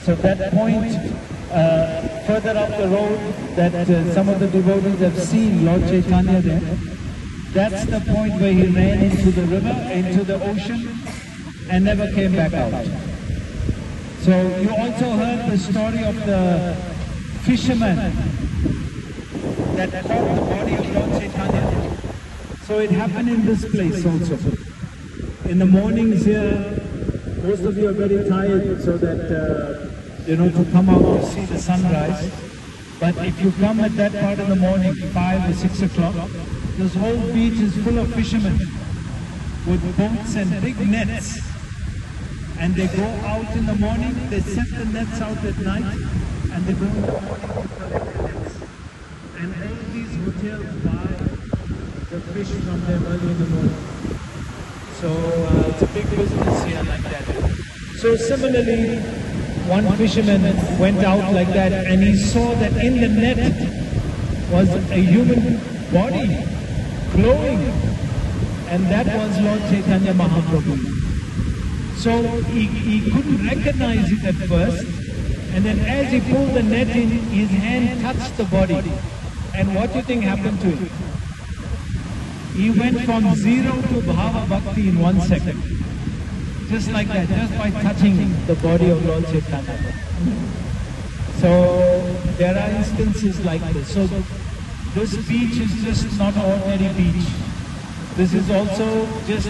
So that point further up the road that some of the devotees have seen Lord Chaitanya there, that's the point where he ran into the river, into the ocean, and never came back out. So you also heard the story of the fisherman that caught the body of Lord Chaitanya. So it happened in this place also. In the mornings here, most of you are very tired, so that to come out to see the sunrise. But if you come at that part of the morning, 5 or 6 o'clock, this whole beach is full of fishermen with boats and big nets. And they go out in the morning, they set the nets out at night, and they go in the morning to collect the nets. And all these hotels buy the fish from them early in the morning. So it's a big business here like that. So similarly, one fisherman went out like that and he saw that in the net was a human body glowing, and that was Lord Chaitanya Mahaprabhu. So he couldn't recognize it at first, and then as he pulled the net in, his hand touched the body. And what do you think happened to him? He went from zero to Bhava Bhakti in 1 second. Just like that, just by touching the body of Lord Chaitanya. So there are instances like this. So this beach is just not an ordinary beach. This is also just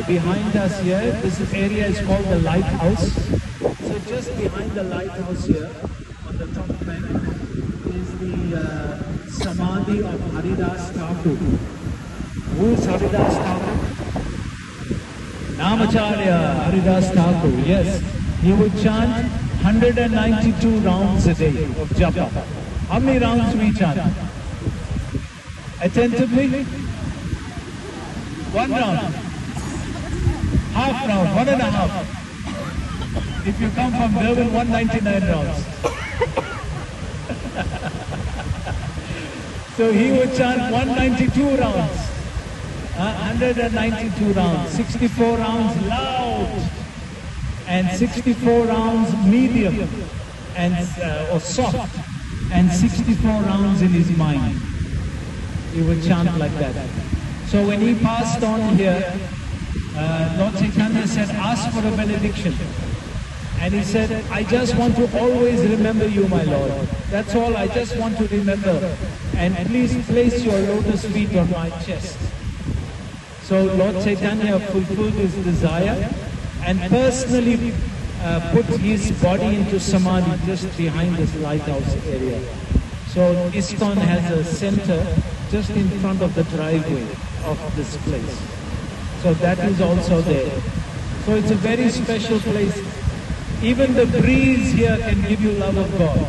behind us here. This area is called the lighthouse. So just behind the lighthouse here, on the top bank, is the Samadhi of Haridas Thakur. Who is Haridas Thakur? Namacharya Haridas Thakur, yes. He would chant 192 rounds a day of japa. How many rounds we chant? Attentively? 1 round. Half round, 1.5. If you come from Durban, 199 rounds. So he would chant 192 rounds. 192 rounds, 64 rounds loud, and 64 rounds medium, and or soft, and 64 rounds in his mind. He would chant like that. So when he passed on here, Lord Chaitanya said, ask for a benediction. And he said, I just want to always remember you, my Lord. That's all, I just want to remember. And please place your lotus feet on my chest. So Lord Chaitanya fulfilled his desire and personally put his body into samadhi just behind this lighthouse area. So ISKCON has a center just in front of the driveway of this place. So that is also there. So it's a very special place. Even the breeze here can give you love of God.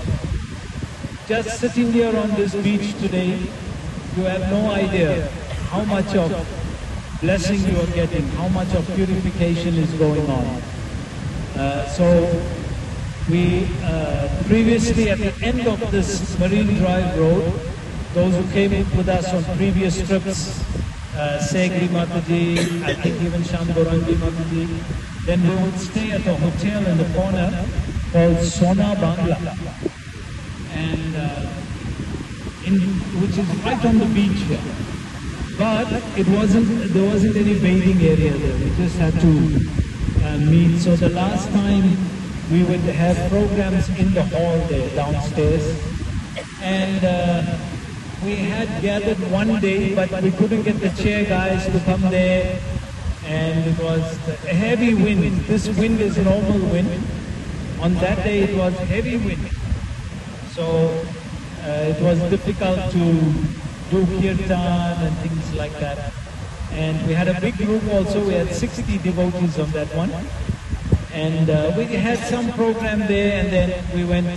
Just sitting here on this beach today, you have no idea how much of blessing you are getting, how much of purification is going on. So we previously at the end of this Marine Drive Road, those who came with us on previous trips, Segri Mataji, I think even Shamgorangi Mataji, then we would stay at a hotel in the corner called Sona Bangla, and which is right on the beach here. But there wasn't any bathing area there. We just had to meet. So the last time we would have programs in the hall there downstairs, and we had gathered one day, but we couldn't get the chair guys to come there, and it was a heavy wind. This wind is normal wind. On that day it was heavy wind, so it was difficult to do kirtan and things like that. And we had a big group also. We had 60 devotees on that one. And we had some program there, and then we went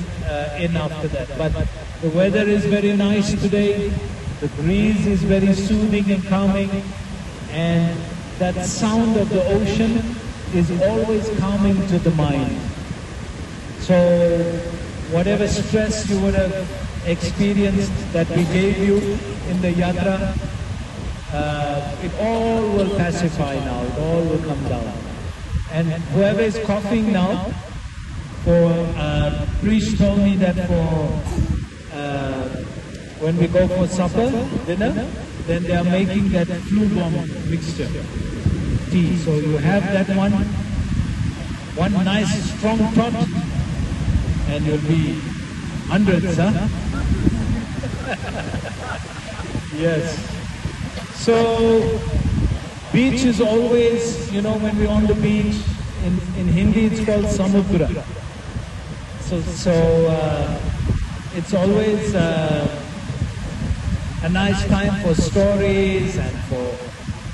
in after that. But the weather is very nice today. The breeze is very soothing and calming. And that sound of the ocean is always calming to the mind. So whatever stress you would have experienced that we gave you in the yatra, it all will pacify now, it all will come down. And whoever is coughing now, for priest told me that when we go for supper, dinner, then they are making that flu bomb mixture, tea. So you have that one nice strong tot, and you'll be hundreds, huh? Yes. So, beach is always, when we're on the beach, in Hindi it's called Samudra. So it's always a nice time for stories and for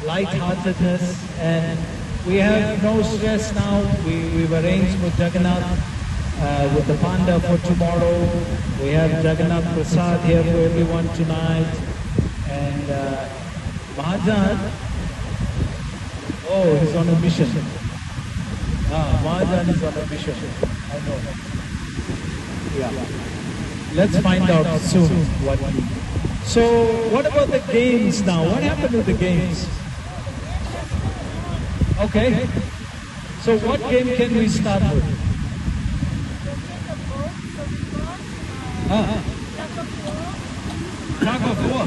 lightheartedness, and we have no stress now. We've arranged with Jagannath with the panda for tomorrow. We have Jagannath Prasad here for everyone tonight, and Mahajan, oh, he's on a mission. Mahajan is on a mission. I know. Yeah. Let's find out soon what he. So, what about the games now? What happened to the games? Okay. So, what game can we start with? Tug of war.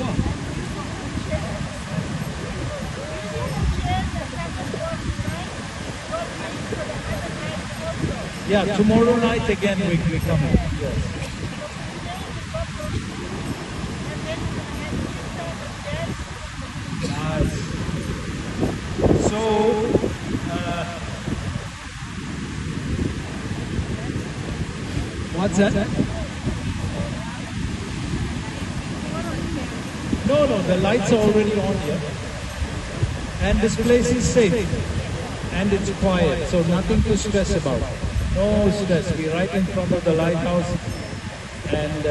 Yeah, tomorrow night again we come in. Yes. Nice. So, what's that? No, the lights are already on here. And this place is safe. And it's quiet, so nothing to stress about. No stress. We're right in front of the lighthouse, and